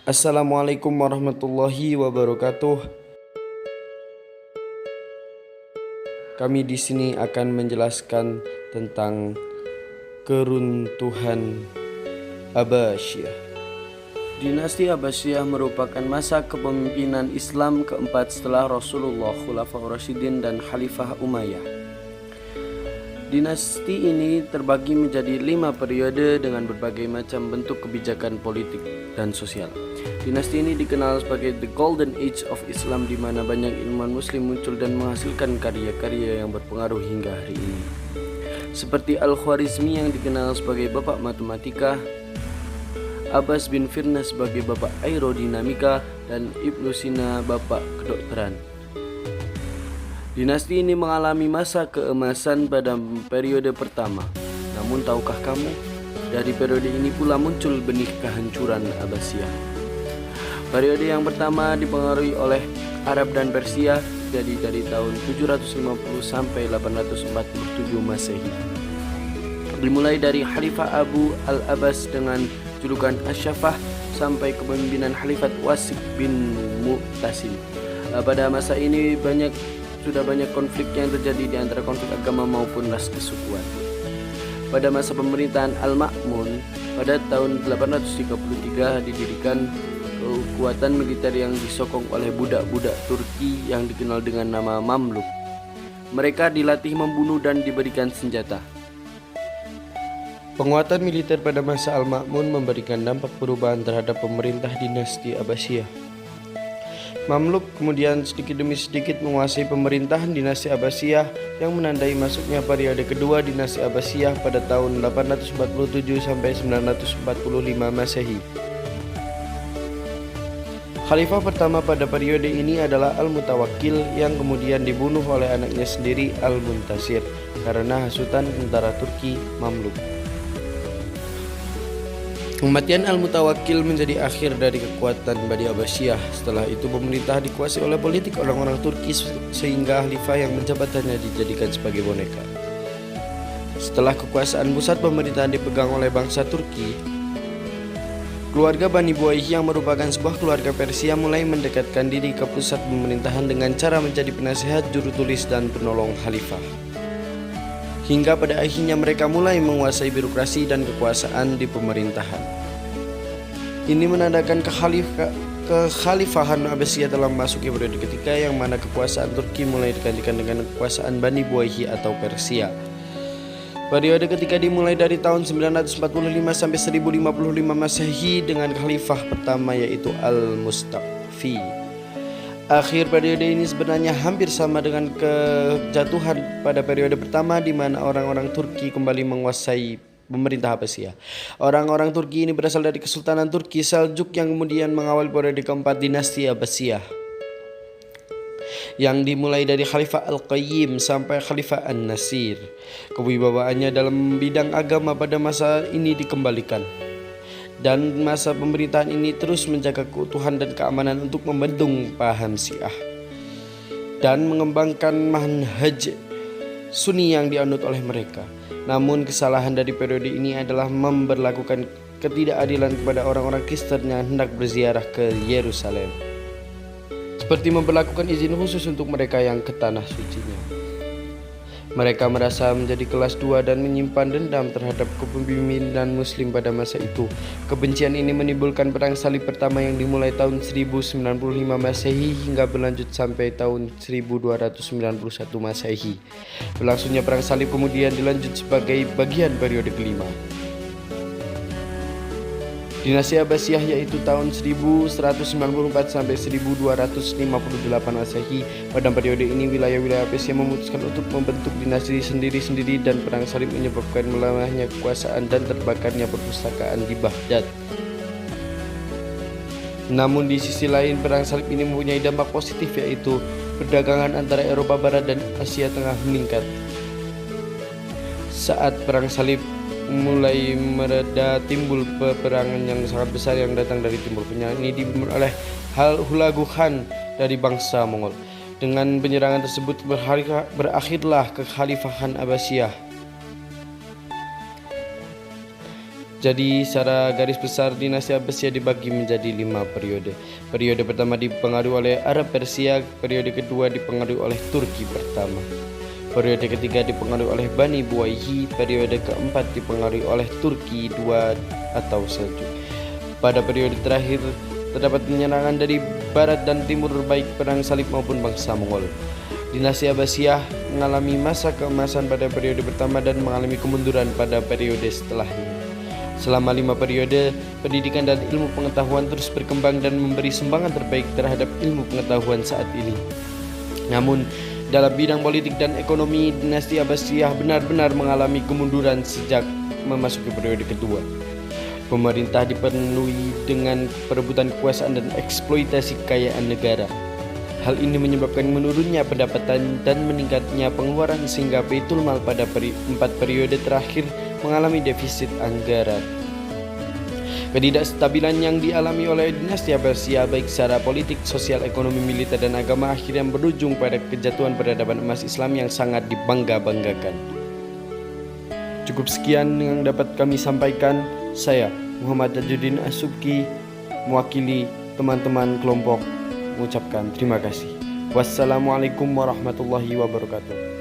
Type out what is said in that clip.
Assalamualaikum warahmatullahi wabarakatuh. Kami di sini akan menjelaskan tentang keruntuhan Abbasiyah. Dinasti Abbasiyah merupakan masa kepemimpinan Islam keempat setelah Rasulullah, Khulafaur Rasyidin, dan Khalifah Umayyah. Dinasti ini terbagi menjadi 5 periode dengan berbagai macam bentuk kebijakan politik dan sosial. Dinasti ini dikenal sebagai The Golden Age of Islam, di mana banyak ilmuwan muslim muncul dan menghasilkan karya-karya yang berpengaruh hingga hari ini. Seperti Al-Khwarizmi yang dikenal sebagai bapak matematika, Abbas bin Firnas sebagai bapak aerodinamika, dan Ibnu Sina bapak kedokteran. Dinasti ini mengalami masa keemasan pada periode pertama. Namun tahukah kamu, dari periode ini pula muncul benih kehancuran Abbasiyah. Periode yang pertama dipengaruhi oleh Arab dan Persia, jadi dari tahun 750 sampai 847 Masehi. Dimulai dari Khalifah Abu al-Abbas dengan julukan Asyafah sampai kepemimpinan Khalifat Wasik bin Mu'tasim. Pada masa ini sudah banyak konflik yang terjadi di antara konflik agama maupun ras kesukuan. Pada masa pemerintahan Al-Ma'mun pada tahun 833 didirikan kekuatan militer yang disokong oleh budak-budak Turki yang dikenal dengan nama Mamluk. Mereka dilatih membunuh dan diberikan senjata. Penguatan militer pada masa Al-Ma'mun memberikan dampak perubahan terhadap pemerintah dinasti Abbasiyah. Mamluk kemudian sedikit demi sedikit menguasai pemerintahan dinasti Abbasiyah yang menandai masuknya periode kedua dinasti Abbasiyah pada tahun 847 sampai 945 Masehi. Khalifah pertama pada periode ini adalah Al-Mutawakkil yang kemudian dibunuh oleh anaknya sendiri Al-Muntasir karena hasutan tentara Turki Mamluk. Kematian Al-Mutawakkil menjadi akhir dari kekuatan Bani Abbasiyah. Setelah itu pemerintah dikuasai oleh politik orang-orang Turki sehingga khalifah yang menjabat hanya dijadikan sebagai boneka. Setelah kekuasaan pusat pemerintahan dipegang oleh bangsa Turki, keluarga Bani Buayhi yang merupakan sebuah keluarga Persia mulai mendekatkan diri ke pusat pemerintahan dengan cara menjadi penasehat, juru tulis, dan penolong khalifah. Hingga pada akhirnya mereka mulai menguasai birokrasi dan kekuasaan di pemerintahan. Ini menandakan kekhalifahan Abbasiyah dalam memasuki periode ketiga yang mana kekuasaan Turki mulai digantikan dengan kekuasaan Bani Buayhi atau Persia. Periode ketiga dimulai dari tahun 945 sampai 1055 Masehi dengan khalifah pertama yaitu Al-Mustaqfi. Akhir periode ini sebenarnya hampir sama dengan kejatuhan pada periode pertama di mana orang-orang Turki kembali menguasai pemerintah Abbasiyah. Orang-orang Turki ini berasal dari Kesultanan Turki Seljuk yang kemudian mengawal periode keempat dinasti Abbasiyah, yang dimulai dari Khalifah Al-Qayyim sampai Khalifah An-Nasir. Kewibawaannya dalam bidang agama pada masa ini dikembalikan. Dan masa pemerintahan ini terus menjaga keutuhan dan keamanan untuk membendung paham Syiah dan mengembangkan manhaj Sunni yang dianut oleh mereka. Namun kesalahan dari periode ini adalah memberlakukan ketidakadilan kepada orang-orang Kristen yang hendak berziarah ke Yerusalem, seperti memberlakukan izin khusus untuk mereka yang ke tanah sucinya. Mereka merasa menjadi kelas 2 dan menyimpan dendam terhadap kepemimpinan muslim pada masa itu. Kebencian ini menimbulkan perang salib pertama yang dimulai tahun 1095 Masehi hingga berlanjut sampai tahun 1291 Masehi. Berlangsungnya perang salib kemudian dilanjut sebagai bagian periode kelima dinasti Abbasiyah, yaitu tahun 1194 sampai 1258 Masehi. Pada periode ini wilayah-wilayah Persia memutuskan untuk membentuk dinasti sendiri-sendiri dan perang salib menyebabkan melemahnya kekuasaan dan terbakarnya perpustakaan di Baghdad. Namun di sisi lain perang salib ini mempunyai dampak positif, yaitu perdagangan antara Eropa Barat dan Asia Tengah meningkat. Saat perang salib mulai mereda, timbul peperangan yang sangat besar yang datang dari timur. Penyerangan ini dipimpin oleh Hulagu Khan dari bangsa Mongol. Dengan penyerangan tersebut berakhirlah kekhalifahan Abbasiyah. Jadi secara garis besar dinasti Abbasiyah dibagi menjadi 5 periode. Periode pertama dipengaruhi oleh Arab Persia, periode kedua dipengaruhi oleh Turki pertama. Periode ketiga dipengaruhi oleh Bani Buwayhi, periode keempat dipengaruhi oleh Turki II atau Seljuk. Pada periode terakhir terdapat penyerangan dari barat dan timur baik perang salib maupun bangsa Mongol. Dinasti Abbasiyah mengalami masa keemasan pada periode pertama dan mengalami kemunduran pada periode setelahnya. Selama 5 periode, pendidikan dan ilmu pengetahuan terus berkembang dan memberi sumbangan terbaik terhadap ilmu pengetahuan saat ini. Namun, dalam bidang politik dan ekonomi, dinasti Abbasiyah benar-benar mengalami kemunduran sejak memasuki periode kedua. Pemerintah dipenuhi dengan perebutan kekuasaan dan eksploitasi kekayaan negara. Hal ini menyebabkan menurunnya pendapatan dan meningkatnya pengeluaran sehingga Baitul Mal pada 4 periode terakhir mengalami defisit anggaran. Ketidakstabilan yang dialami oleh dinasti Abbasiyah baik secara politik, sosial, ekonomi, militer, dan agama akhirnya berujung pada kejatuhan peradaban emas Islam yang sangat dibangga-banggakan. Cukup sekian yang dapat kami sampaikan. Saya Muhammad Tajuddin As-Subki mewakili teman-teman kelompok mengucapkan terima kasih. Wassalamualaikum warahmatullahi wabarakatuh.